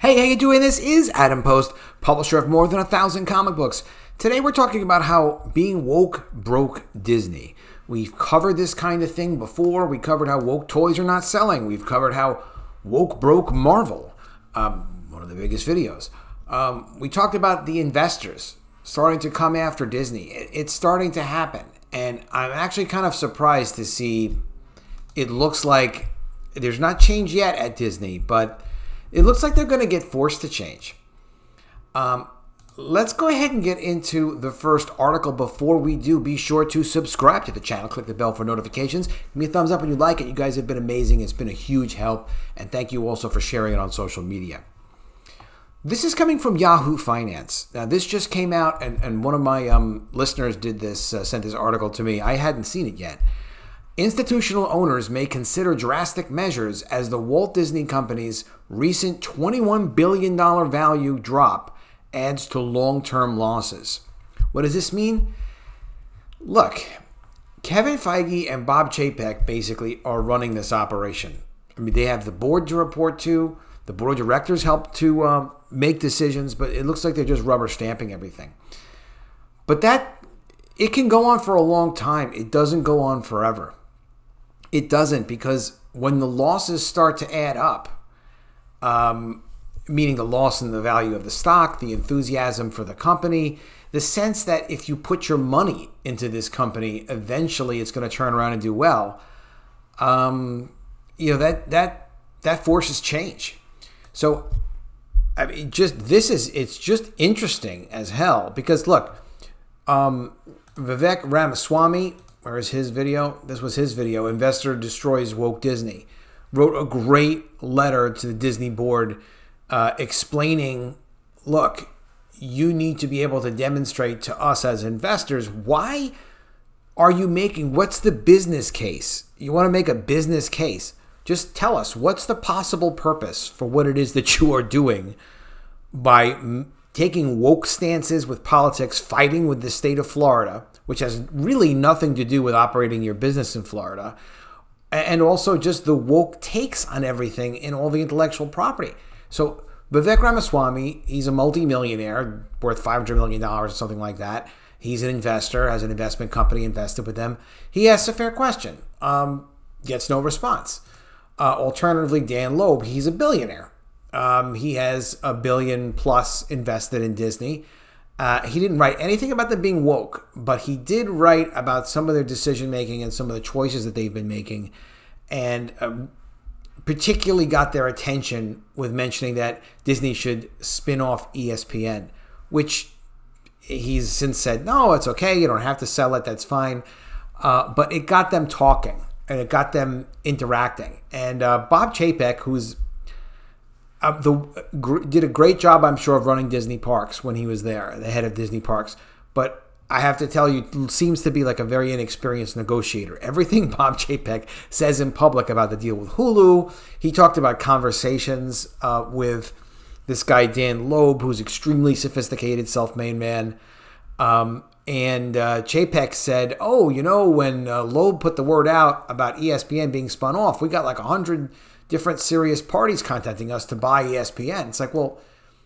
Hey, how you doing? This is Adam Post, publisher of more than 1,000 comic books. Today we're talking about how being woke broke Disney. We've covered this kind of thing before. We covered how woke toys are not selling. We've covered how woke broke Marvel, one of the biggest videos. We talked about the investors starting to come after Disney. It's starting to happen. And I'm actually kind of surprised to see it looks like there's not change yet at Disney, but it looks like they're going to get forced to change. Let's go ahead and get into the first article. Before we do, be sure to subscribe to the channel. Click the bell for notifications. Give me a thumbs up when you like it. You guys have been amazing. It's been a huge help. And thank you also for sharing it on social media. This is coming from Yahoo Finance. Now, this just came out, and one of my listeners did this, sent this article to me. I hadn't seen it yet. Institutional owners may consider drastic measures as the Walt Disney Company's recent $21 billion value drop adds to long-term losses. What does this mean? Look, Kevin Feige and Bob Chapek basically are running this operation. I mean, they have the board to report to. The board of directors help to make decisions, but it looks like they're just rubber stamping everything. But it can go on for a long time. It doesn't go on forever. It doesn't, because when the losses start to add up, meaning the loss in the value of the stock, the enthusiasm for the company, the sense that if you put your money into this company, eventually it's going to turn around and do well, that forces change. So, I mean, it's just interesting as hell, because look, Vivek Ramaswamy, where is his video? This was his video. Investor destroys woke Disney. Wrote a great letter to the Disney board explaining, look, you need to be able to demonstrate to us as investors, why are you what's the business case? You want to make a business case. Just tell us, what's the possible purpose for what it is that you are doing by taking woke stances with politics, fighting with the state of Florida, which has really nothing to do with operating your business in Florida, and also just the woke takes on everything in all the intellectual property. So Vivek Ramaswamy, he's a multi-millionaire worth $500 million or something like that. He's an investor, has an investment company, invested with them. He asks a fair question, gets no response. Alternatively, Dan Loeb, he's a billionaire. He has $1 billion plus invested in Disney. He didn't write anything about them being woke, but he did write about some of their decision making and some of the choices that they've been making, and particularly got their attention with mentioning that Disney should spin off ESPN, which he's since said, no, it's okay, you don't have to sell it, that's fine. But it got them talking, and it got them interacting. And Bob Chapek, who's did a great job, I'm sure, of running Disney Parks when he was there, the head of Disney Parks. But I have to tell you, seems to be like a very inexperienced negotiator. Everything Bob Chapek says in public about the deal with Hulu, he talked about conversations with this guy, Dan Loeb, who's extremely sophisticated, self-made man. And Chapek said, oh, when Loeb put the word out about ESPN being spun off, we got like 100 different serious parties contacting us to buy ESPN. It's like, well,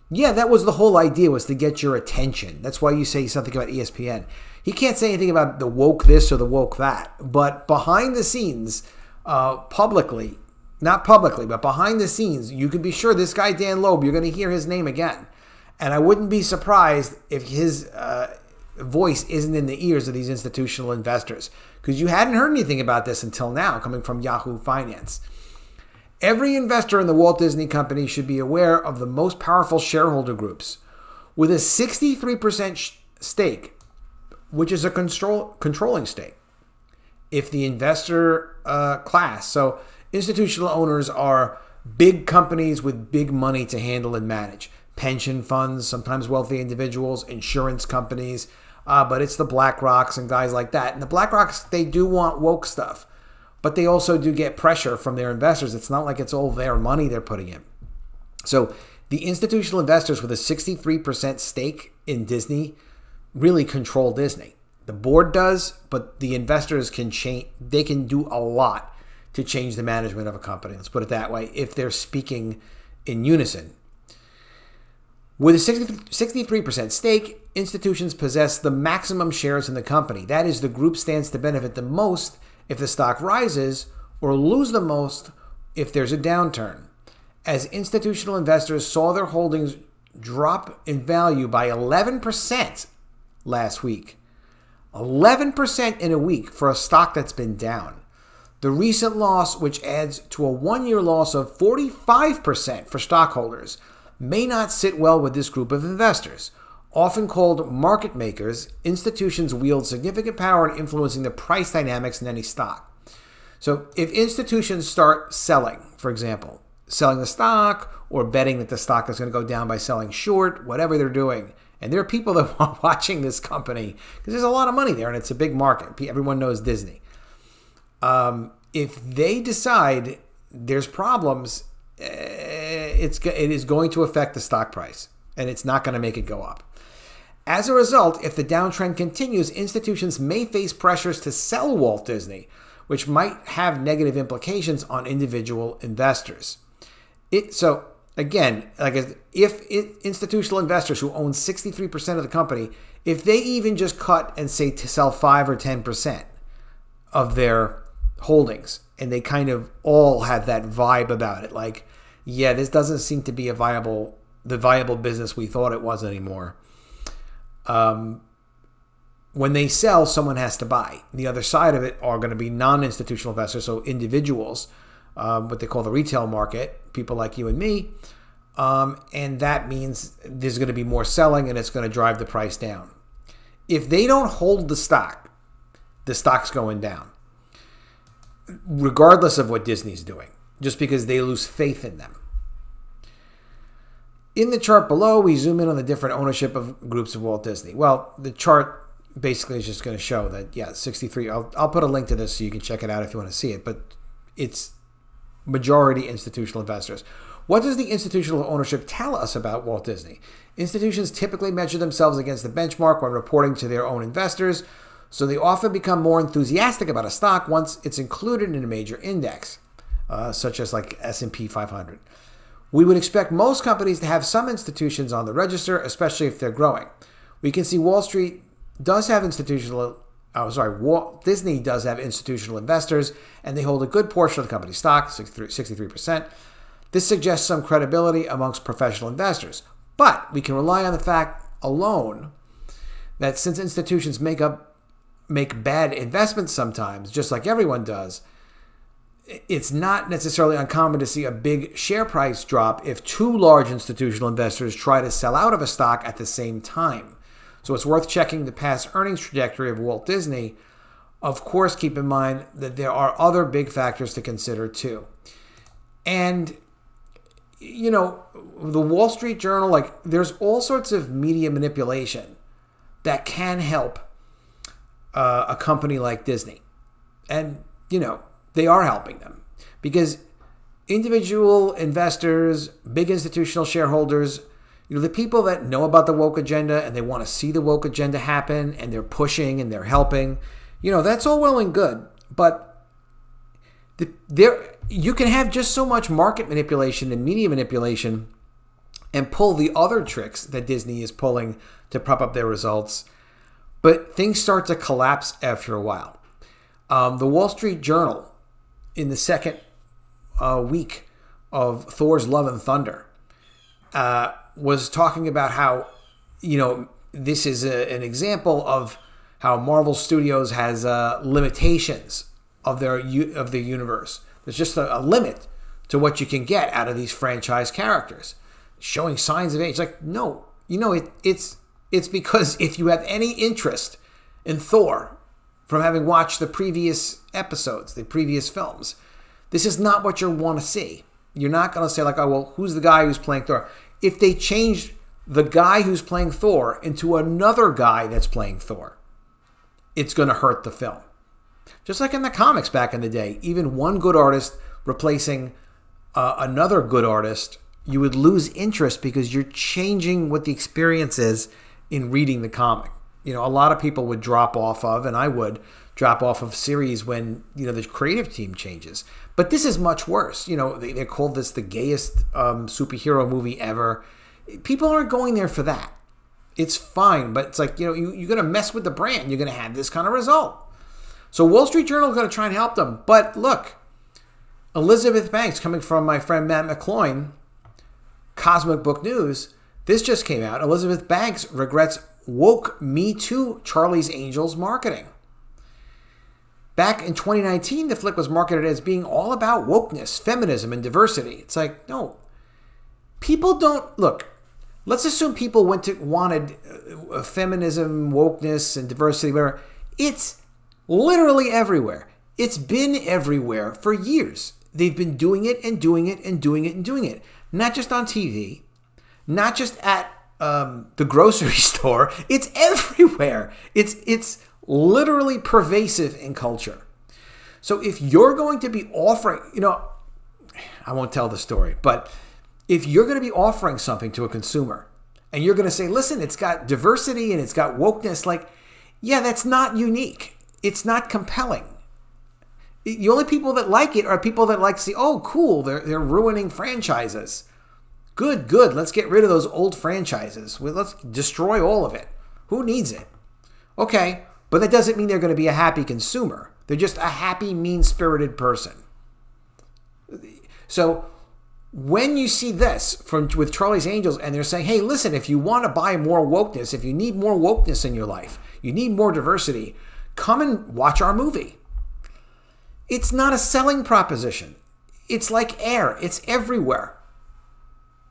yeah, that was the whole idea, was to get your attention. That's why you say something about ESPN. He can't say anything about the woke this or the woke that. But behind the scenes, publicly, not publicly, but behind the scenes, you can be sure this guy, Dan Loeb, you're going to hear his name again. And I wouldn't be surprised if his voice isn't in the ears of these institutional investors, because you hadn't heard anything about this until now, coming from Yahoo Finance. Every investor in the Walt Disney Company should be aware of the most powerful shareholder groups. With a 63% stake, which is a controlling stake, if the investor class, so institutional owners are big companies with big money to handle and manage. Pension funds, sometimes wealthy individuals, insurance companies, but it's the BlackRocks and guys like that. And the BlackRocks, they do want woke stuff, but they also do get pressure from their investors. It's not like it's all their money they're putting in. So the institutional investors with a 63% stake in Disney really control Disney. The board does, but the investors can change. They can do a lot to change the management of a company. Let's put it that way, if they're speaking in unison. With a 63% stake, institutions possess the maximum shares in the company. That is, the group stands to benefit the most if the stock rises or lose the most if there's a downturn. As institutional investors saw their holdings drop in value by 11% last week. 11% in a week for a stock that's been down. The recent loss, which adds to a one-year loss of 45% for stockholders, may not sit well with this group of investors. Often called market makers, institutions wield significant power in influencing the price dynamics in any stock. So if institutions start selling, for example, selling the stock or betting that the stock is going to go down by selling short, whatever they're doing, and there are people that are watching this company because there's a lot of money there and it's a big market. Everyone knows Disney. If they decide there's problems, it is going to affect the stock price and it's not going to make it go up. As a result, if the downtrend continues, institutions may face pressures to sell Walt Disney, which might have negative implications on individual investors. So again, if institutional investors who own 63% of the company, if they even just cut and say to sell 5 or 10% of their holdings, and they kind of all have that vibe about it, like, yeah, this doesn't seem to be the viable business we thought it was anymore. When they sell, someone has to buy. The other side of it are going to be non-institutional investors, so individuals, what they call the retail market, people like you and me, and that means there's going to be more selling and it's going to drive the price down. If they don't hold the stock's going down, regardless of what Disney's doing, just because they lose faith in them. In the chart below, we zoom in on the different ownership of groups of Walt Disney. Well, the chart basically is just going to show that, yeah, 63. I'll put a link to this so you can check it out if you want to see it, but it's majority institutional investors. What does the institutional ownership tell us about Walt Disney? Institutions typically measure themselves against the benchmark when reporting to their own investors, so they often become more enthusiastic about a stock once it's included in a major index, such as like S&P 500. We would expect most companies to have some institutions on the register, especially if they're growing. We can see Walt Disney does have institutional investors, and they hold a good portion of the company's stock, 63%. This suggests some credibility amongst professional investors. But we can rely on the fact alone that since institutions make bad investments sometimes, just like everyone does, it's not necessarily uncommon to see a big share price drop if two large institutional investors try to sell out of a stock at the same time. So it's worth checking the past earnings trajectory of Walt Disney. Of course, keep in mind that there are other big factors to consider too. And, you know, the Wall Street Journal, there's all sorts of media manipulation that can help a company like Disney. And, you know, they are helping them because individual investors, big institutional shareholders, you know, the people that know about the woke agenda and they want to see the woke agenda happen and they're pushing and they're helping, you know, that's all well and good. But you can have just so much market manipulation and media manipulation and pull the other tricks that Disney is pulling to prop up their results. But things start to collapse after a while. The Wall Street Journal, in the second week of Thor's Love and Thunder, was talking about how, you know, this is an example of how Marvel Studios has limitations of the universe. There's just a limit to what you can get out of these franchise characters. Showing signs of age. Like, no, you know, it's because if you have any interest in Thor from having watched the previous episodes, the previous films, this is not what you want to see. You're not going to say like, oh, well, who's the guy who's playing Thor? If they change the guy who's playing Thor into another guy that's playing Thor, it's going to hurt the film. Just like in the comics back in the day, even one good artist replacing another good artist, you would lose interest because you're changing what the experience is in reading the comic. You know, a lot of people would drop off of, and I would drop off of series when, you know, the creative team changes. But this is much worse. You know, they called this the gayest superhero movie ever. People aren't going there for that. It's fine, but it's like, you're going to mess with the brand. You're going to have this kind of result. So Wall Street Journal is going to try and help them. But look, Elizabeth Banks, coming from my friend Matt McCloyne, Cosmic Book News, this just came out. Elizabeth Banks regrets woke Me Too Charlie's Angels marketing. Back in 2019, the flick was marketed as being all about wokeness, feminism, and diversity. It's like, no. People don't... Look, let's assume people wanted feminism, wokeness, and diversity, whatever. It's literally everywhere. It's been everywhere for years. They've been doing it and doing it and doing it and doing it. Not just on TV, not just at the grocery store. It's everywhere. It's literally pervasive in culture. So if you're going to be offering, I won't tell the story, but if you're going to be offering something to a consumer and you're going to say, listen, it's got diversity and it's got wokeness, like, yeah, that's not unique. It's not compelling. The only people that like it are people that like to see, oh, cool, they're ruining franchises. Good. Let's get rid of those old franchises. Let's destroy all of it. Who needs it? Okay, but that doesn't mean they're going to be a happy consumer. They're just a happy, mean-spirited person. So when you see this with Charlie's Angels and they're saying, hey, listen, if you want to buy more wokeness, if you need more wokeness in your life, you need more diversity, come and watch our movie. It's not a selling proposition. It's like air. It's everywhere.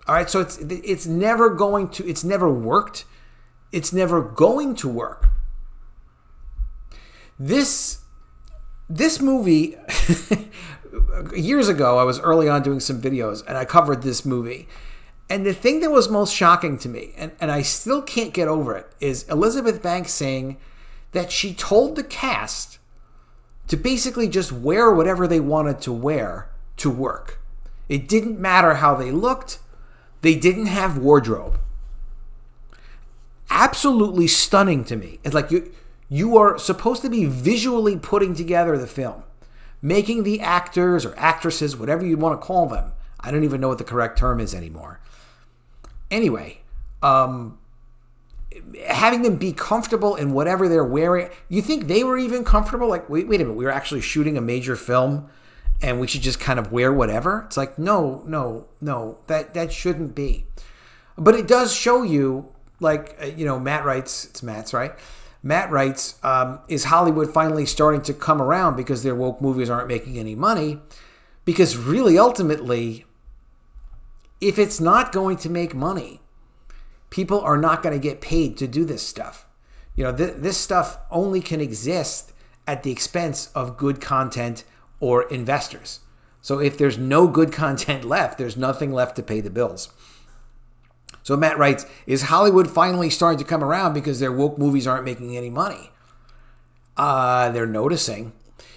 All right, so it's never worked. It's never going to work. This movie, years ago, I was early on doing some videos, and I covered this movie. And the thing that was most shocking to me, and I still can't get over it, is Elizabeth Banks saying that she told the cast to basically just wear whatever they wanted to wear to work. It didn't matter how they looked. They didn't have wardrobe. Absolutely stunning to me. It's like you are supposed to be visually putting together the film, making the actors or actresses, whatever you want to call them. I don't even know what the correct term is anymore. Anyway, having them be comfortable in whatever they're wearing. You think they were even comfortable? Like, wait a minute, we were actually shooting a major film and we should just kind of wear whatever? It's like, no, that shouldn't be. But it does show you, like, Matt writes, it's Matt's, right? Matt writes, is Hollywood finally starting to come around because their woke movies aren't making any money? Because really, ultimately, if it's not going to make money, people are not going to get paid to do this stuff. This stuff only can exist at the expense of good content or investors. So if there's no good content left, there's nothing left to pay the bills. So Matt writes, is Hollywood finally starting to come around because their woke movies aren't making any money? They're noticing.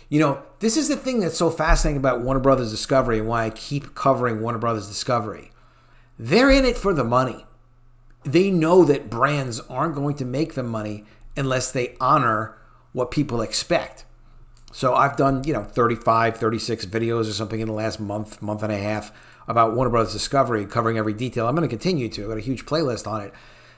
This is the thing that's so fascinating about Warner Brothers Discovery and why I keep covering Warner Brothers Discovery. They're in it for the money. They know that brands aren't going to make them money unless they honor what people expect. So I've done, 35, 36 videos or something in the last month and a half about Warner Brothers Discovery, covering every detail. I'm going to continue to. I've got a huge playlist on it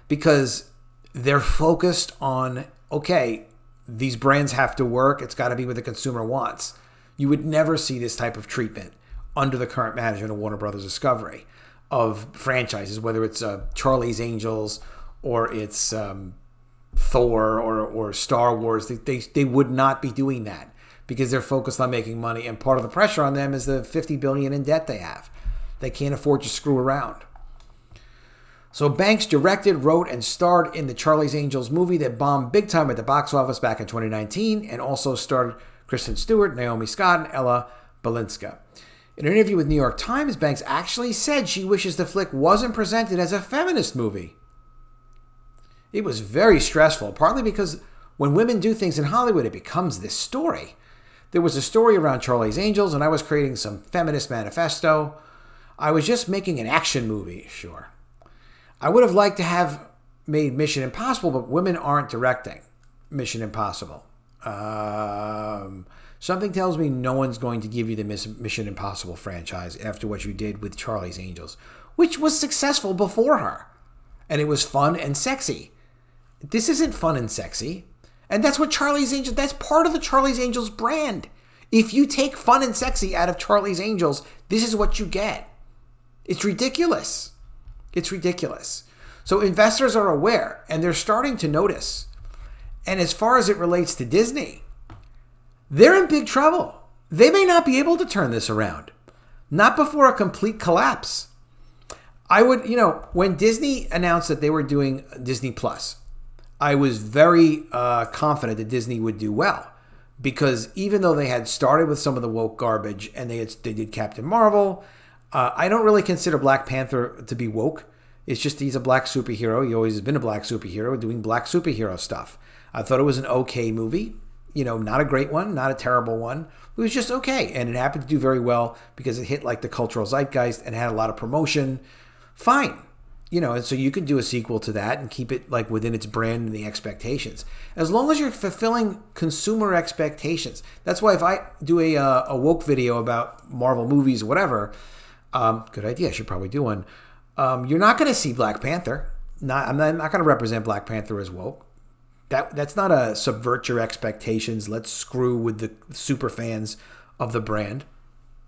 because they're focused on, okay, these brands have to work. It's got to be what the consumer wants. You would never see this type of treatment under the current management of Warner Brothers Discovery of franchises, whether it's Charlie's Angels or it's Thor or Star Wars. They would not be doing that because they're focused on making money. And part of the pressure on them is the $50 billion in debt they have. They can't afford to screw around. So Banks directed, wrote, and starred in the Charlie's Angels movie that bombed big time at the box office back in 2019 and also starred Kristen Stewart, Naomi Scott, and Ella Balinska. In an interview with New York Times, Banks actually said she wishes the flick wasn't presented as a feminist movie. It was very stressful, partly because when women do things in Hollywood, it becomes this story. There was a story around Charlie's Angels, and I was creating some feminist manifesto. I was just making an action movie, sure. I would have liked to have made Mission Impossible, but women aren't directing Mission Impossible. Something tells me no one's going to give you the Mission Impossible franchise after what you did with Charlie's Angels. which was successful before her. And it was fun and sexy. This isn't fun and sexy. And that's what Charlie's Angels, that's part of the Charlie's Angels brand. If you take fun and sexy out of Charlie's Angels, this is what you get. It's ridiculous. It's ridiculous. So investors are aware, and they're starting to notice. And as far as it relates to Disney, they're in big trouble. They may not be able to turn this around. Not before a complete collapse. I would, when Disney announced that they were doing Disney Plus, I was very confident that Disney would do well. Because even though they had started with some of the woke garbage and they did Captain Marvel, I don't really consider Black Panther to be woke. It's just he's a black superhero. He always has been a black superhero doing black superhero stuff. I thought it was an okay movie. Not a great one, not a terrible one. It was just okay. And it happened to do very well because it hit like the cultural zeitgeist and had a lot of promotion. Fine. And so you could do a sequel to that and keep it like within its brand and the expectations. As long as you're fulfilling consumer expectations. That's why if I do a woke video about Marvel movies or whatever, good idea, I should probably do one. You're not going to see Black Panther. I'm not going to represent Black Panther as woke. That's not a subvert your expectations. Let's screw with the super fans of the brand.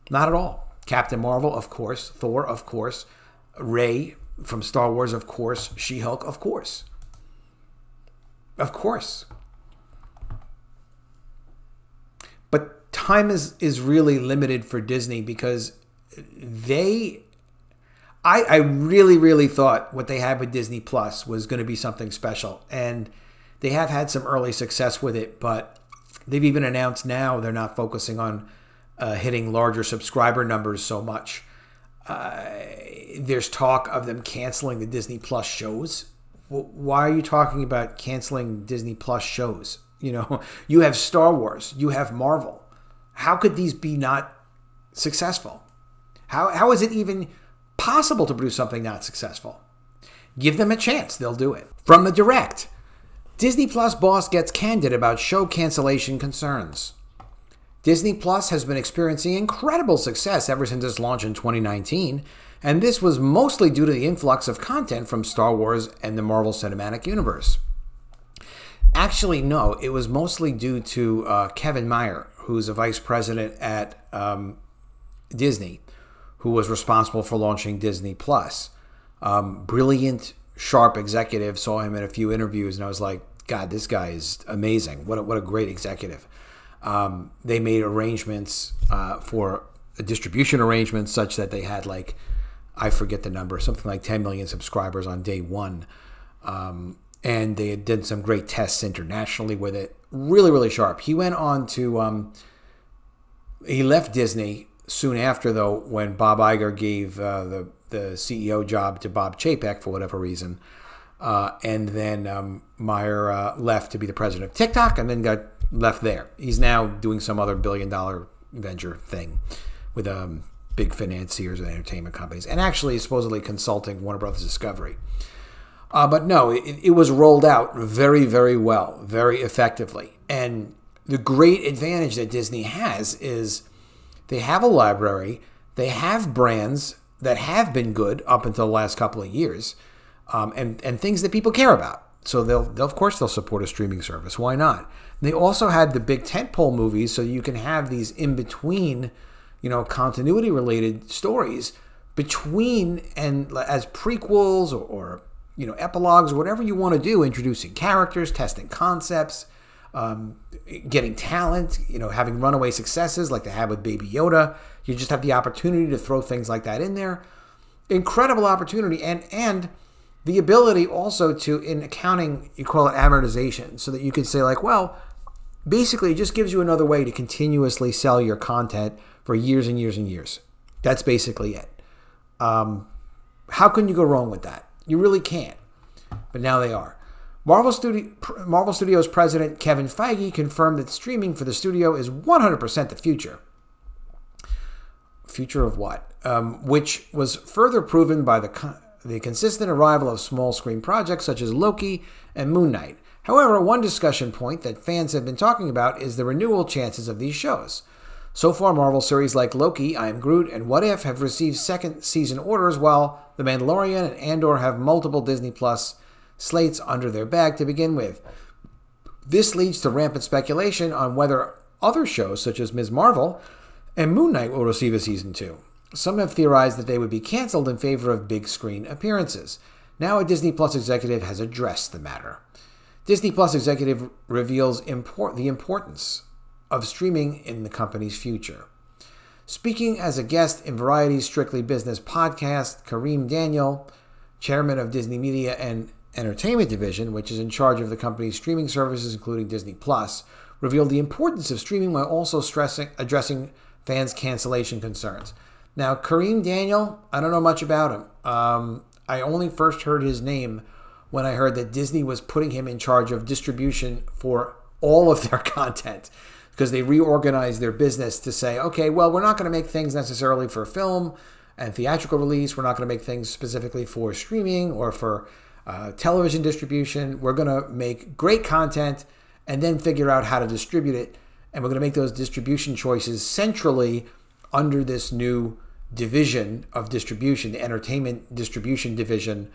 Not at all. Captain Marvel, of course. Thor, of course. Rey from Star Wars, of course. She-Hulk, of course. Of course. But time is really limited for Disney because I really, really thought what they had with Disney Plus was going to be something special. And they have had some early success with it, but they've even announced now they're not focusing on hitting larger subscriber numbers so much. There's talk of them canceling the Disney Plus shows. Why are you talking about canceling Disney Plus shows? You have Star Wars, you have Marvel. How could these be not successful? How is it even possible to produce something not successful? Give them a chance, they'll do it. From the Direct, Disney Plus boss gets candid about show cancellation concerns. Disney Plus has been experiencing incredible success ever since its launch in 2019, and this was mostly due to the influx of content from Star Wars and the Marvel Cinematic Universe. Actually, no, it was mostly due to Kevin Mayer, who's a vice president at Disney, who was responsible for launching Disney Plus. Brilliant, sharp executive. Saw him in a few interviews, and I was like, God, this guy is amazing. What a great executive. They made arrangements for a distribution arrangements such that they had like, I forget the number, something like 10 million subscribers on day one. And they did some great tests internationally with it. Really, really sharp. He went on to, he left Disney soon after, though, when Bob Iger gave the CEO job to Bob Chapek for whatever reason. And then Meyer left to be the president of TikTok and then got left there. He's now doing some other billion-dollar venture thing with big financiers and entertainment companies, and actually supposedly consulting Warner Brothers Discovery. But no, it was rolled out very, very well, very effectively. And the great advantage that Disney has is they have a library, they have brands that have been good up until the last couple of years, and things that people care about. So they'll of course they'll support a streaming service. Why not? They also had the big tentpole movies, so you can have these in between, continuity related stories between and as prequels or epilogues or whatever you want to do, introducing characters, testing concepts, getting talent, having runaway successes like they had with Baby Yoda. You just have the opportunity to throw things like that in there. Incredible opportunity, and the ability also to, in accounting, you call it amortization, so that you can say like, well, basically it just gives you another way to continuously sell your content for years and years and years. That's basically it. How can you go wrong with that? You really can't. But now they are. Marvel Studios president Kevin Feige confirmed that streaming for the studio is 100% the future. Future of what? Which was further proven by the consistent arrival of small screen projects such as Loki and Moon Knight. However, one discussion point that fans have been talking about is the renewal chances of these shows. So far, Marvel series like Loki, I Am Groot, and What If have received second season orders, while The Mandalorian and Andor have multiple Disney Plus slates under their bag to begin with. This leads to rampant speculation on whether other shows, such as Ms. Marvel and Moon Knight, will receive a season 2. Some have theorized that they would be canceled in favor of big screen appearances. Now a Disney Plus executive has addressed the matter. Disney Plus executive reveals the importance of streaming in the company's future. Speaking as a guest in Variety's Strictly Business podcast, Kareem Daniel, chairman of Disney Media and Entertainment Division, which is in charge of the company's streaming services, including Disney Plus, revealed the importance of streaming while also addressing fans' cancellation concerns. Now, Kareem Daniel, I don't know much about him. I only first heard his name when I heard that Disney was putting him in charge of distribution for all of their content, because they reorganized their business to say, okay, well, we're not going to make things necessarily for film and theatrical release. We're not going to make things specifically for streaming or for television distribution. We're going to make great content and then figure out how to distribute it. And we're going to make those distribution choices centrally under this new division of distribution, the entertainment distribution division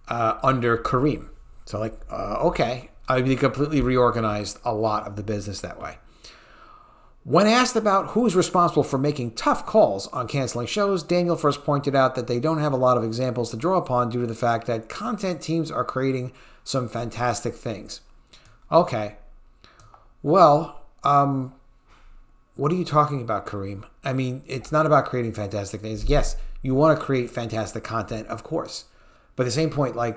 under Kareem. So okay, I mean, they completely reorganized a lot of the business that way. When asked about who's responsible for making tough calls on canceling shows, Daniel first pointed out that they don't have a lot of examples to draw upon due to the fact that content teams are creating some fantastic things. Okay. Well, what are you talking about, Kareem? I mean, it's not about creating fantastic things. Yes, you want to create fantastic content, of course. But at the same point, well,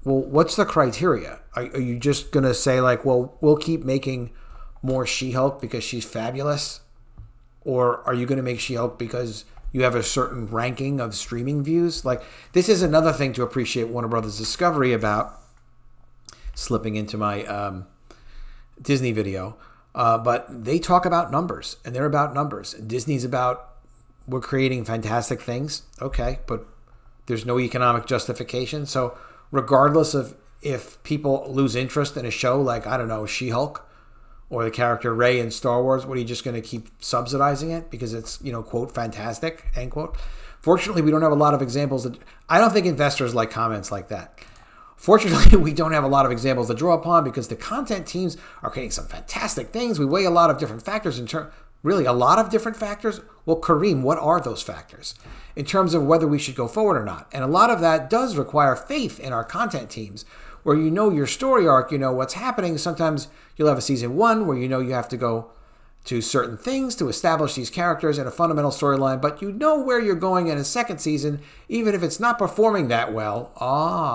what's the criteria? Are you just going to say, well, we'll keep making more She-Hulk because she's fabulous? Or are you going to make She-Hulk because you have a certain ranking of streaming views? This is another thing to appreciate Warner Brothers Discovery about, slipping into my Disney video. But they talk about numbers, and they're about numbers. And Disney's about, we're creating fantastic things. Okay, but there's no economic justification. So regardless of if people lose interest in a show like, I don't know, She-Hulk, or the character Rey in Star Wars, what, are you just going to keep subsidizing it because it's, quote, fantastic, end quote? Fortunately, we don't have a lot of examples. I don't think investors like comments like that. Fortunately, we don't have a lot of examples to draw upon because the content teams are creating some fantastic things. We weigh a lot of different factors really a lot of different factors. Well, Kareem, what are those factors in terms of whether we should go forward or not? And a lot of that does require faith in our content teams, where your story arc, what's happening. Sometimes you'll have a season 1 where you have to go to certain things to establish these characters in a fundamental storyline, but where you're going in a second season, even if it's not performing that well.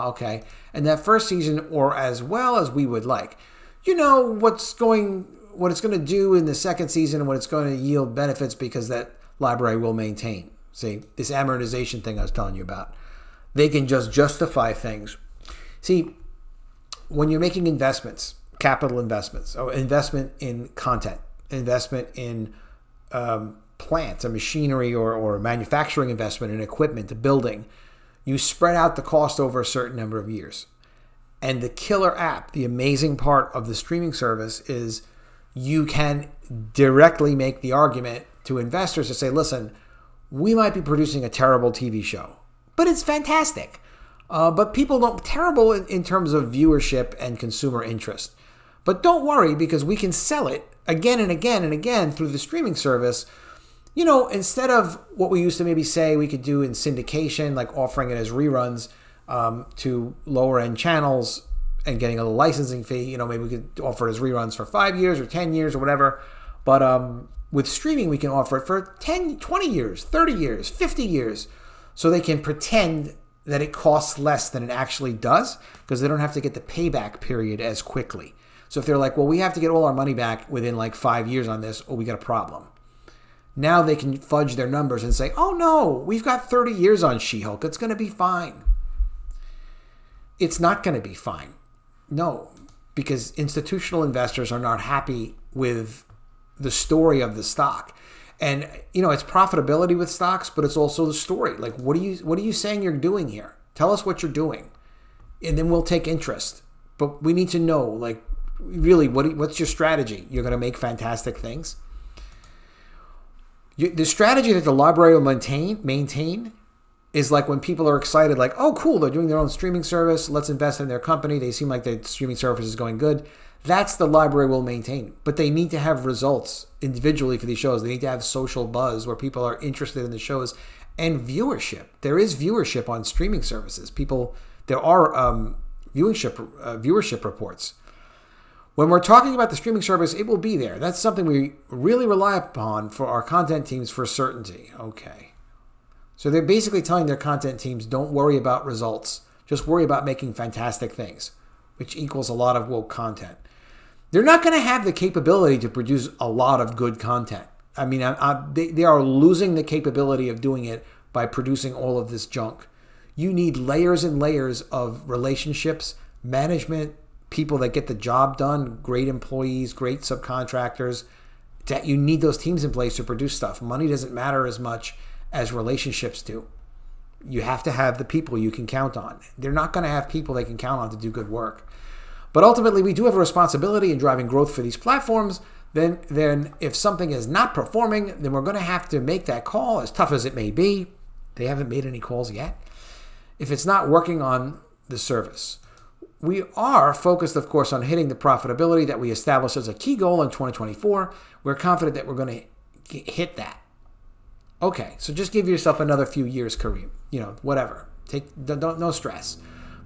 Okay. And that first season, or as well as we would like, what it's going to do in the second season and what it's going to yield benefits because that library will maintain. See, this amortization thing I was telling you about. They can just justify things. See, when you're making investments, capital investments, or investment in content, investment in plants, a machinery or manufacturing investment in equipment, a building, you spread out the cost over a certain number of years. And the killer app, the amazing part of the streaming service is you can directly make the argument to investors to say, listen, we might be producing a terrible TV show, but it's fantastic. But people don't, terrible in terms of viewership and consumer interest. But don't worry, because we can sell it again and again and again through the streaming service. Instead of what we used to maybe say we could do in syndication, like offering it as reruns to lower end channels and getting a little licensing fee, maybe we could offer it as reruns for 5 years or 10 years or whatever. But with streaming, we can offer it for 10, 20 years, 30 years, 50 years, so they can pretend that it costs less than it actually does, because they don't have to get the payback period as quickly. So if they're like, well, we have to get all our money back within 5 years on this, or we got a problem. Now they can fudge their numbers and say, oh no, we've got 30 years on She-Hulk. It's going to be fine. It's not going to be fine. No, because institutional investors are not happy with the story of the stock. And, it's profitability with stocks, but it's also the story. What are you saying you're doing here? Tell us what you're doing. And then we'll take interest. But we need to know, really, what's your strategy? You're going to make fantastic things? The strategy that the library will maintain is like when people are excited, like, oh, cool, they're doing their own streaming service. Let's invest in their company. They seem like the streaming service is going good. That's the library will maintain. But they need to have results individually for these shows. They need to have social buzz where people are interested in the shows and viewership. There is viewership on streaming services. There are viewership reports. When we're talking about the streaming service, it will be there. That's something we really rely upon for our content teams for certainty. Okay. So they're basically telling their content teams, don't worry about results. Just worry about making fantastic things, which equals a lot of woke content. They're not going to have the capability to produce a lot of good content. I mean, they are losing the capability of doing it by producing all of this junk. You need layers and layers of relationships, management, people that get the job done, great employees, great subcontractors. That you need those teams in place to produce stuff. Money doesn't matter as much as relationships do. You have to have the people you can count on. They're not going to have people they can count on to do good work. But ultimately, we do have a responsibility in driving growth for these platforms. Then if something is not performing, then we're going to have to make that call, as tough as it may be. They haven't made any calls yet. If it's not working on the service. We are focused, of course, on hitting the profitability that we established as a key goal in 2024. We're confident that we're going to hit that. Okay, so just give yourself another few years, Kareem. Whatever. No stress.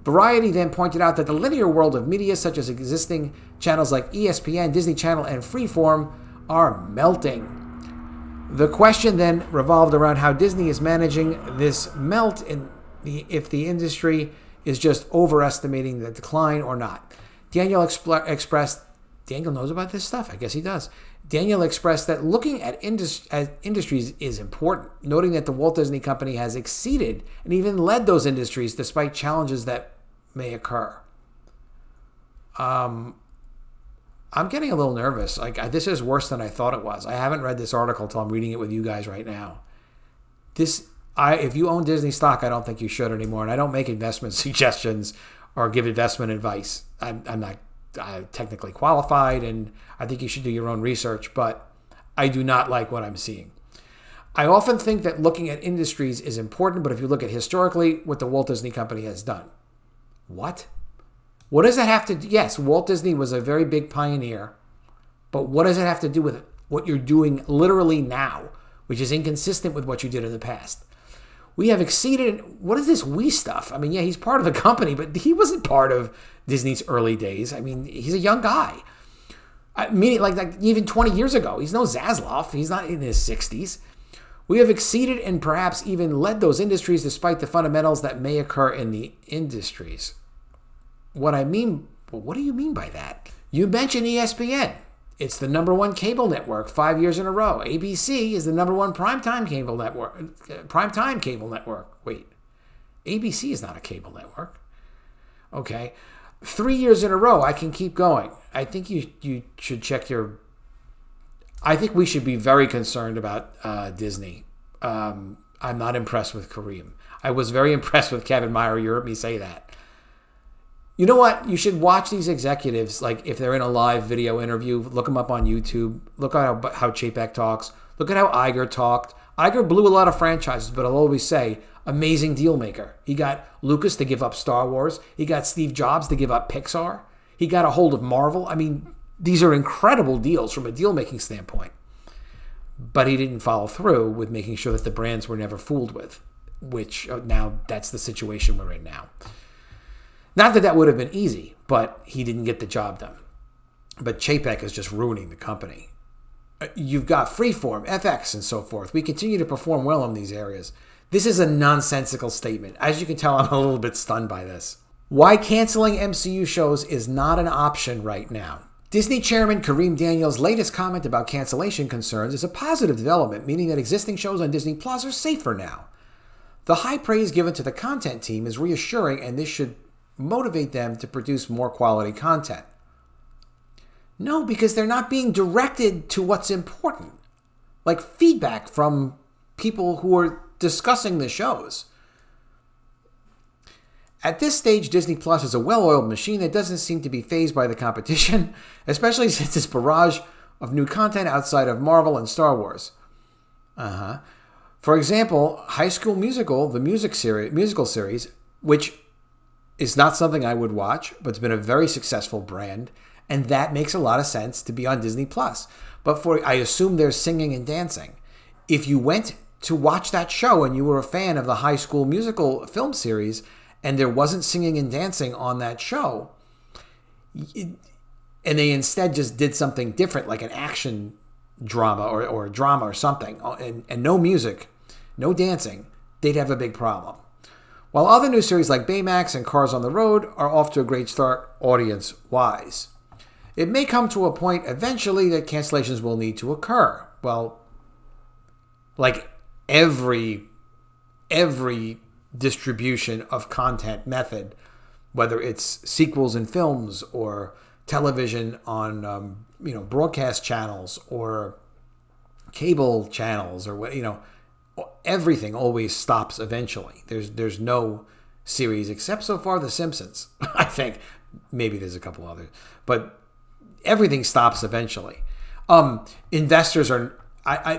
Variety then pointed out that the linear world of media, such as existing channels like ESPN, Disney Channel, and Freeform, are melting. The question then revolved around how Disney is managing this melt, if the industry is just overestimating the decline or not. Daniel expressed, Daniel knows about this stuff? I guess he does. Daniel expressed that looking at industries is important, noting that the Walt Disney Company has exceeded and even led those industries despite challenges that may occur. I'm getting a little nervous. This is worse than I thought it was. I haven't read this article until I'm reading it with you guys right now. If you own Disney stock, I don't think you should anymore. And I don't make investment suggestions or give investment advice. I'm not technically qualified, and I think you should do your own research, but I do not like what I'm seeing. I often think that looking at industries is important, but if you look at historically what the Walt Disney Company has done. What? What does it have to do? Yes, Walt Disney was a very big pioneer, but what does it have to do with what you're doing literally now, which is inconsistent with what you did in the past? We have exceeded, what is this we stuff? I mean, yeah, he's part of the company, but he wasn't part of Disney's early days. I mean, he's a young guy. I mean, like even 20 years ago, he's no Zaslav. He's not in his 60s. We have exceeded and perhaps even led those industries despite the fundamentals that may occur in the industries. What do you mean by that? You mentioned ESPN. It's the #1 cable network 5 years in a row. ABC is the #1 primetime cable network. Wait, ABC is not a cable network. Okay. 3 years in a row. I can keep going. I think you should check your... I think we should be very concerned about Disney. I'm not impressed with Kareem. I was very impressed with Kevin Meyer. You heard me say that. You know what? You should watch these executives, like if they're in a live video interview, look them up on YouTube. Look at how Chapek talks. Look at how Iger talked. Iger blew a lot of franchises, but I'll always say, amazing deal maker. He got Lucas to give up Star Wars. He got Steve Jobs to give up Pixar. He got a hold of Marvel. I mean, these are incredible deals from a deal-making standpoint. But he didn't follow through with making sure that the brands were never fooled with, which now that's the situation we're in now. Not that would have been easy, but he didn't get the job done. But Chapek is just ruining the company. You've got Freeform, FX, and so forth. We continue to perform well in these areas. This is a nonsensical statement. As you can tell, I'm a little bit stunned by this. Why canceling MCU shows is not an option right now. Disney Chairman Kareem Daniels' latest comment about cancellation concerns is a positive development, meaning that existing shows on Disney Plus are safer now. The high praise given to the content team is reassuring, and this should motivate them to produce more quality content. No, because they're not being directed to what's important. Like feedback from people who are discussing the shows. At this stage, Disney Plus is a well-oiled machine that doesn't seem to be fazed by the competition, especially since its barrage of new content outside of Marvel and Star Wars. For example, High School Musical, the musical series, which is not something I would watch, but it's been a very successful brand, and that makes a lot of sense to be on Disney Plus. But I assume there's singing and dancing. If you went to watch that show and you were a fan of the High School Musical film series, and there wasn't singing and dancing on that show, and they instead just did something different, like an action drama or a drama or something, and no music, no dancing, they'd have a big problem. While other new series like Baymax and Cars on the Road are off to a great start audience-wise. It may come to a point eventually that cancellations will need to occur. Well, like every distribution of content method, whether it's sequels in films or television on broadcast channels or cable channels or what, everything always stops eventually. There's no series except so far The Simpsons. I think maybe there's a couple others, but everything stops eventually. Investors are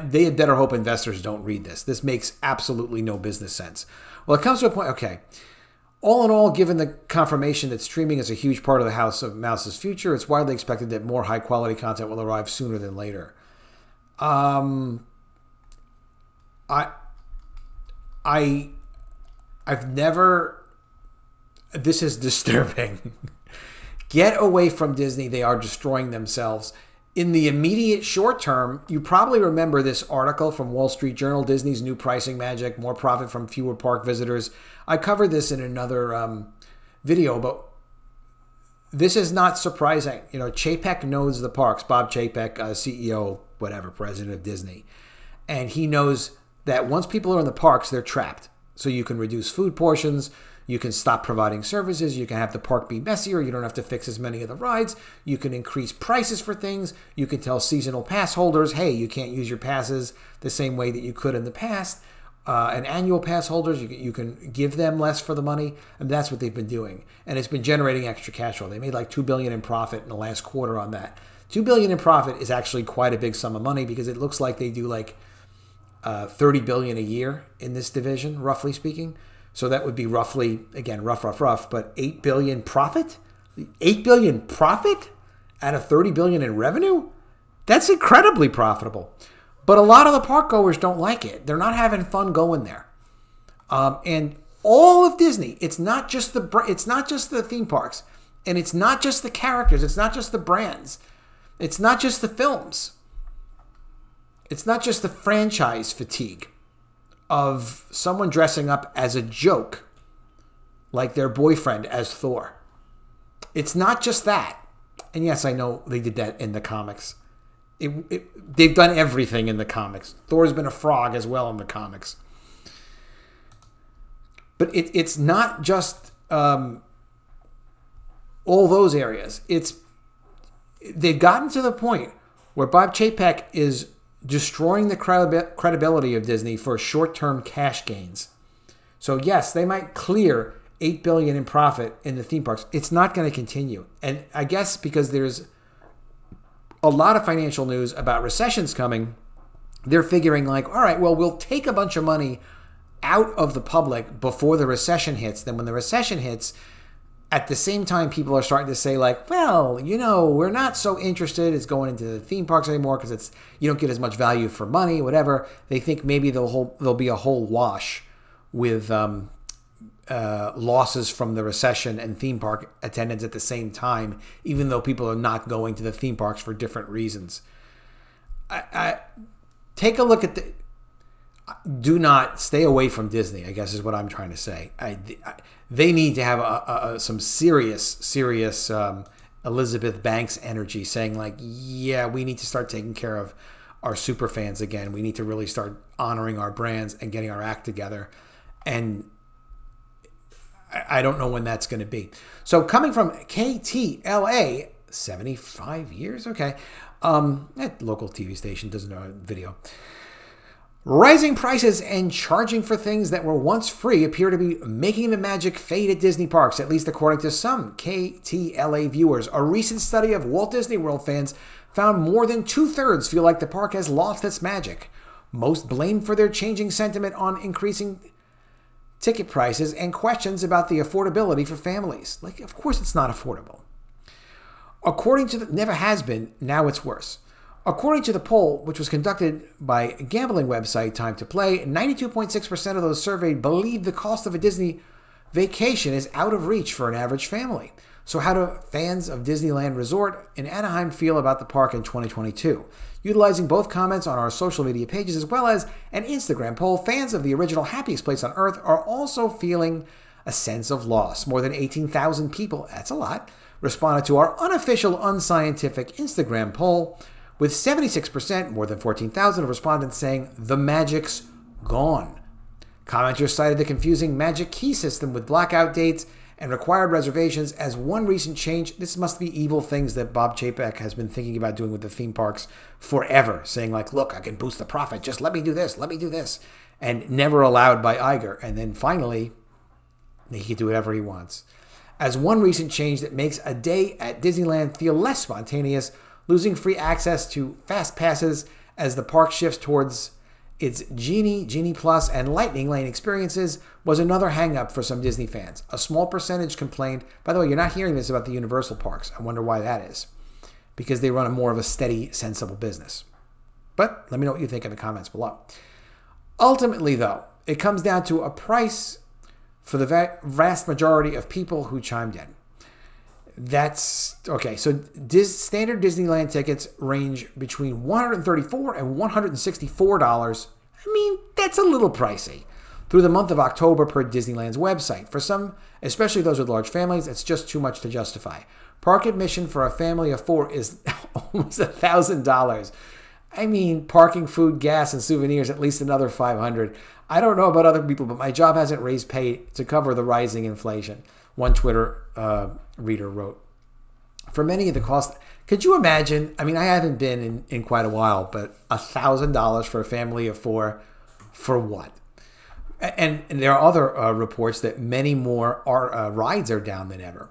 they had better hope investors don't read this. This makes absolutely no business sense. Well, it comes to a point. Okay, all in all, given the confirmation that streaming is a huge part of the House of Mouse's future, it's widely expected that more high quality content will arrive sooner than later. I've never. This is disturbing. Get away from Disney. They are destroying themselves. In the immediate short term, you probably remember this article from Wall Street Journal, Disney's new pricing magic, more profit from fewer park visitors. I covered this in another video, but this is not surprising. Chapek knows the parks. Bob Chapek, CEO, whatever, president of Disney. And he knows that once people are in the parks, they're trapped. So you can reduce food portions. You can stop providing services. You can have the park be messier. You don't have to fix as many of the rides. You can increase prices for things. You can tell seasonal pass holders, hey, you can't use your passes the same way that you could in the past. And annual pass holders, you can give them less for the money. And that's what they've been doing. And it's been generating extra cash flow. They made like $2 billion in profit in the last quarter on that. $2 billion in profit is actually quite a big sum of money because it looks like they do like $30 billion a year in this division, roughly speaking. So that would be roughly, again, rough, but $8 billion profit? $8 billion profit out of $30 billion in revenue? That's incredibly profitable. But a lot of the park goers don't like it. They're not having fun going there. And all of Disney, it's not just the theme parks, and it's not just the characters, it's not just the brands, it's not just the films, it's not just the franchise fatigue of someone dressing up as a joke, like their boyfriend as Thor. It's not just that. And yes, I know they did that in the comics. They've done everything in the comics. Thor's been a frog as well in the comics. But it's not just all those areas. They've gotten to the point where Bob Chapek is destroying the credibility of Disney for short-term cash gains. So yes, they might clear $8 billion in profit in the theme parks. It's not going to continue. And I guess because there's a lot of financial news about recessions coming, they're figuring like, all right, well, we'll take a bunch of money out of the public before the recession hits. Then when the recession hits, at the same time, people are starting to say like, well, we're not so interested in going into the theme parks anymore because you don't get as much value for money, whatever. They think maybe there'll be a whole wash with losses from the recession and theme park attendance at the same time, even though people are not going to the theme parks for different reasons. I take a look at do not stay away from Disney, I guess is what I'm trying to say. They need to have some serious Elizabeth Banks energy saying like, yeah, we need to start taking care of our super fans again. We need to really start honoring our brands and getting our act together. And I don't know when that's going to be. So coming from KTLA, 75 years, okay. That local TV station doesn't know video. Rising prices and charging for things that were once free appear to be making the magic fade at Disney parks, at least according to some KTLA viewers. A recent study of Walt Disney World fans found more than 2/3 feel like the park has lost its magic. Most blamed for their changing sentiment on increasing ticket prices and questions about the affordability for families. Like, of course it's not affordable. According to never has been, now it's worse. According to the poll, which was conducted by gambling website Time to Play, 92.6% of those surveyed believe the cost of a Disney vacation is out of reach for an average family. So how do fans of Disneyland Resort in Anaheim feel about the park in 2022? Utilizing both comments on our social media pages as well as an Instagram poll, fans of the original happiest place on earth are also feeling a sense of loss. More than 18,000 people, that's a lot, responded to our unofficial, unscientific Instagram poll, with 76%, more than 14,000 of respondents saying the magic's gone. Commenters cited the confusing Magic Key system with blackout dates and required reservations as one recent change. This must be evil things that Bob Chapek has been thinking about doing with the theme parks forever, saying like, look, I can boost the profit, just let me do this, and never allowed by Iger. And then finally, he can do whatever he wants. As one recent change that makes a day at Disneyland feel less spontaneous, losing free access to fast passes as the park shifts towards its Genie Plus, and Lightning Lane experiences was another hang-up for some Disney fans. A small percentage complained. By the way, you're not hearing this about the Universal parks. I wonder why that is. Because they run a more of a steady, sensible business. But let me know what you think in the comments below. Ultimately, though, it comes down to a price for the vast majority of people who chimed in. That's okay. So standard Disneyland tickets range between $134 and $164. I mean, that's a little pricey. Through the month of October per Disneyland's website. For some, especially those with large families, it's just too much to justify. Park admission for a family of 4 is almost $1,000. I mean, parking, food, gas, and souvenirs, at least another $500. I don't know about other people, but my job hasn't raised pay to cover the rising inflation. One Twitter reader wrote. For many of the cost, could you imagine? I mean, I haven't been in quite a while, but $1,000 for a family of 4, for what? And there are other reports that many more rides are down than ever.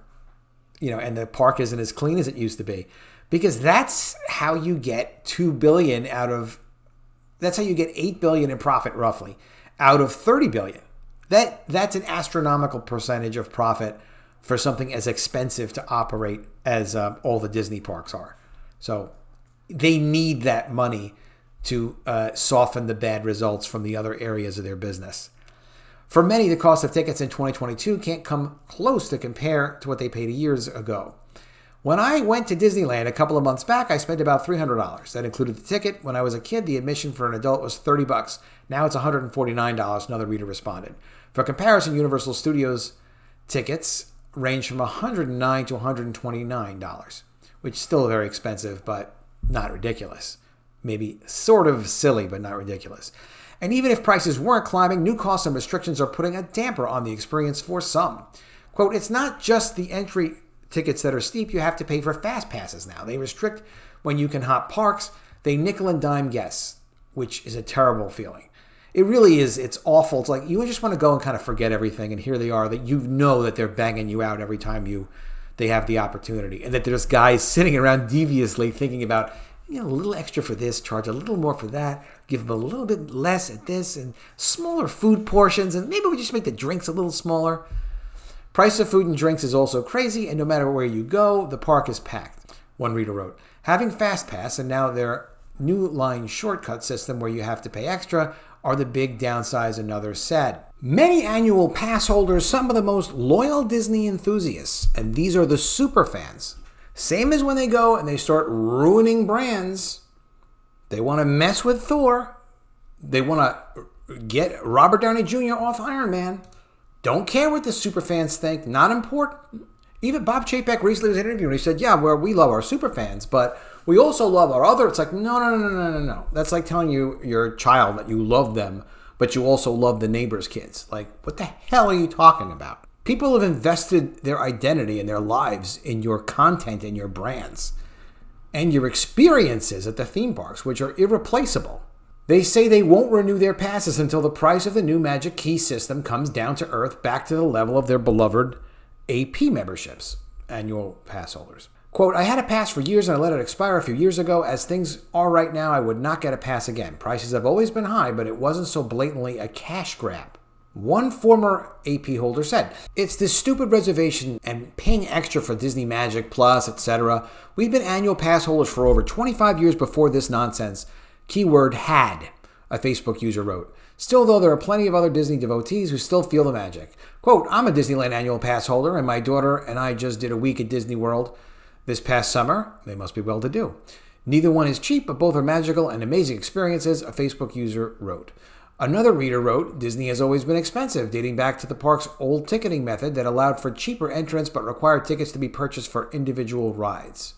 You know, and the park isn't as clean as it used to be, because that's how you get $2 billion out of. That's how you get $8 billion in profit, roughly, out of $30 billion. That's an astronomical percentage of profit for something as expensive to operate as all the Disney parks are. So they need that money to soften the bad results from the other areas of their business. For many, the cost of tickets in 2022 can't come close to compare to what they paid years ago. When I went to Disneyland a couple of months back, I spent about $300. That included the ticket. When I was a kid, the admission for an adult was $30. Now it's $149, another reader responded. For comparison, Universal Studios tickets range from $109 to $129, which is still very expensive, but not ridiculous. Maybe sort of silly, but not ridiculous. And even if prices weren't climbing, new costs and restrictions are putting a damper on the experience for some. Quote, it's not just the entry tickets that are steep. You have to pay for fast passes now. They restrict when you can hop parks. They nickel and dime guests, which is a terrible feeling. It really is. It's awful. It's like you just want to go and kind of forget everything. And here they are, that you know that they're banging you out every time they have the opportunity. And that there's guys sitting around deviously thinking about, you know, a little extra for this, charge a little more for that, give them a little bit less at this, and smaller food portions. And maybe we just make the drinks a little smaller. Price of food and drinks is also crazy. And no matter where you go, the park is packed. One reader wrote, having Fast Pass and now their new line shortcut system where you have to pay extra are the big downsides, another said. Many annual pass holders, some of the most loyal Disney enthusiasts, and these are the Superfans. Same as when they go and they start ruining brands. They want to mess with Thor. They want to get Robert Downey Jr. off Iron Man. Don't care what the Superfans think. Not important. Even Bob Chapek recently was in an interview and he said, yeah, well, we love our Superfans, but we also love our other. It's like, no. That's like telling your child that you love them, but you also love the neighbor's kids. Like, what the hell are you talking about? People have invested their identity and their lives in your content and your brands and your experiences at the theme parks, which are irreplaceable. They say they won't renew their passes until the price of the new Magic Key system comes down to earth, back to the level of their beloved AP memberships, annual pass holders. Quote, I had a pass for years and I let it expire a few years ago. As things are right now, I would not get a pass again. Prices have always been high, but it wasn't so blatantly a cash grab. One former AP holder said, it's this stupid reservation and paying extra for Disney Magic Plus, etc. We've been annual pass holders for over 25 years before this nonsense. Keyword had, a Facebook user wrote. Still, though, there are plenty of other Disney devotees who still feel the magic. Quote, I'm a Disneyland annual pass holder and my daughter and I just did a week at Disney World this past summer. They must be well-to-do. Neither one is cheap, but both are magical and amazing experiences, a Facebook user wrote. Another reader wrote, Disney has always been expensive, dating back to the park's old ticketing method that allowed for cheaper entrance but required tickets to be purchased for individual rides.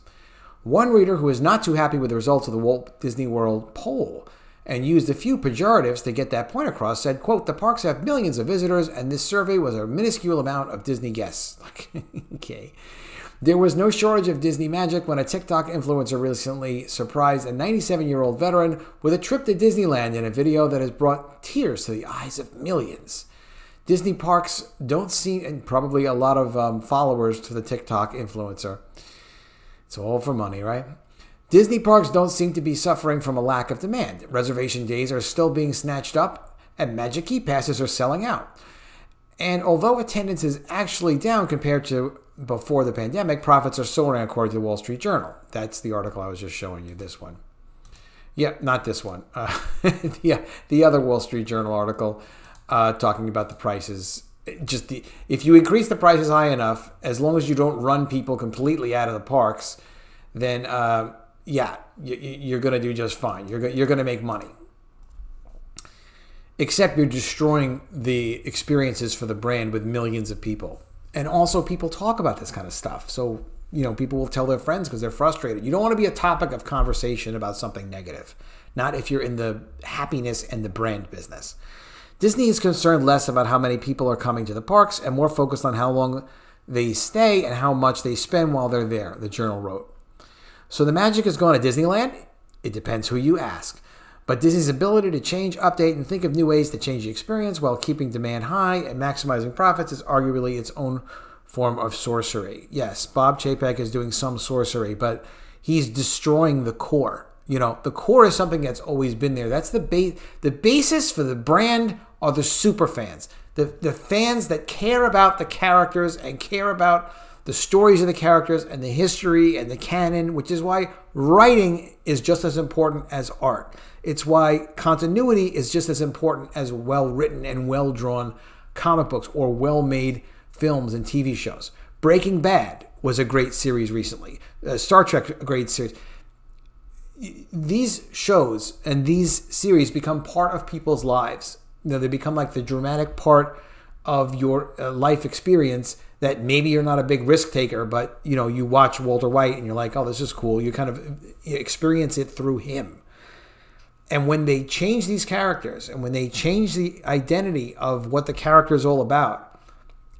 One reader who is not too happy with the results of the Walt Disney World poll and used a few pejoratives to get that point across said, quote, the parks have millions of visitors and this survey was a minuscule amount of Disney guests. Okay. There was no shortage of Disney magic when a TikTok influencer recently surprised a 97-year-old veteran with a trip to Disneyland in a video that has brought tears to the eyes of millions. Disney parks don't seem, and probably a lot of followers to the TikTok influencer. It's all for money, right? Disney parks don't seem to be suffering from a lack of demand. Reservation days are still being snatched up, and Magic Key passes are selling out. And although attendance is actually down compared to before the pandemic, profits are soaring according to the Wall Street Journal. That's the article I was just showing you, this one. Yep, not this one. The other Wall Street Journal article talking about the prices. If you increase the prices high enough, as long as you don't run people completely out of the parks, then you're going to do just fine. You're going to make money. Except you're destroying the experiences for the brand with millions of people. And also people talk about this kind of stuff. So, people will tell their friends because they're frustrated. You don't want to be a topic of conversation about something negative. Not if you're in the happiness and the brand business. Disney is concerned less about how many people are coming to the parks and more focused on how long they stay and how much they spend while they're there, the Journal wrote. So the magic is gone to Disneyland? It depends who you ask. But Disney's ability to change, update, and think of new ways to change the experience while keeping demand high and maximizing profits is arguably its own form of sorcery. Yes, Bob Chapek is doing some sorcery, but he's destroying the core. The core is something that's always been there. That's the basis for the brand are the superfans. The fans that care about the characters and care about the stories of the characters and the history and the canon, which is why writing is just as important as art. It's why continuity is just as important as well-written and well-drawn comic books or well-made films and TV shows. Breaking Bad was a great series recently. Star Trek, a great series. These shows and these series become part of people's lives. They become like the dramatic part of your life experience that maybe you're not a big risk taker, but you watch Walter White and you're like, oh, this is cool. You kind of experience it through him. And when they change these characters and when they change the identity of what the character is all about,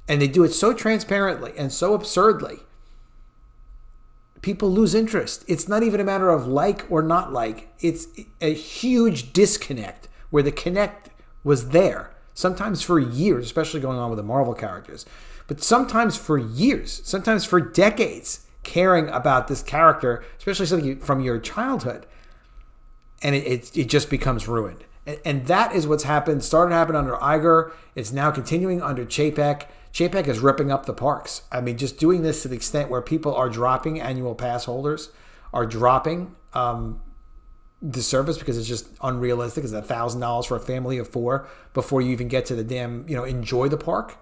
and they do it so transparently and so absurdly, people lose interest. It's not even a matter of like or not like. It's a huge disconnect where the connect was there, sometimes for years, especially going on with the Marvel characters, but sometimes for years, sometimes for decades, caring about this character, especially something from your childhood. And it just becomes ruined. And that is what's happened. Started happening under Iger. It's now continuing under Chapek. Chapek is ripping up the parks. I mean, just doing this to the extent where people are dropping, annual pass holders are dropping the service because it's just unrealistic. It's $1,000 for a family of 4 before you even get to the damn, enjoy the park.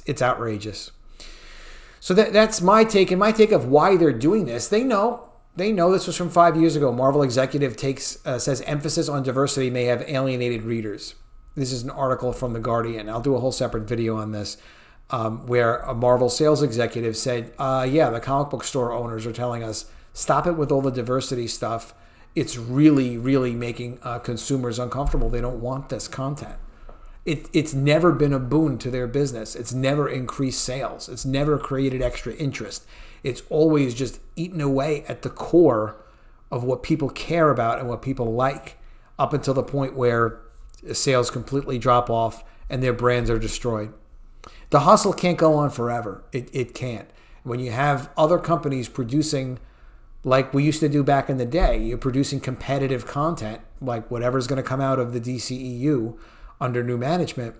It's outrageous. So that's my take. And my take of why they're doing this. They know this was from 5 years ago. Marvel executive says emphasis on diversity may have alienated readers. This is an article from The Guardian. I'll do a whole separate video on this where a Marvel sales executive said, the comic book store owners are telling us, stop it with all the diversity stuff. It's really, really making consumers uncomfortable. They don't want this content. It's never been a boon to their business. It's never increased sales. It's never created extra interest. It's always just eaten away at the core of what people care about and what people like, up until the point where sales completely drop off and their brands are destroyed. The hustle can't go on forever. It can't. When you have other companies producing, like we used to do back in the day, you're producing competitive content, like whatever's going to come out of the DCEU under new management,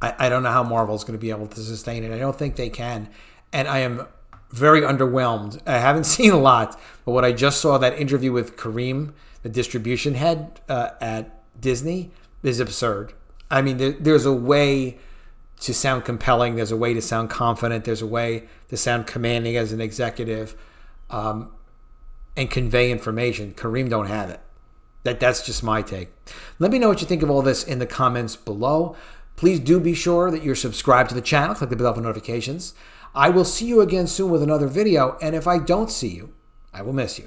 I don't know how Marvel's going to be able to sustain it. I don't think they can. And I am very underwhelmed. I haven't seen a lot, but what I just saw, that interview with Kareem, the distribution head at Disney, is absurd. I mean, there's a way to sound compelling. There's a way to sound confident. There's a way to sound commanding as an executive and convey information. Kareem don't have it. That's just my take. Let me know what you think of all this in the comments below. Please do be sure that you're subscribed to the channel. Click the bell for notifications. I will see you again soon with another video, and if I don't see you, I will miss you.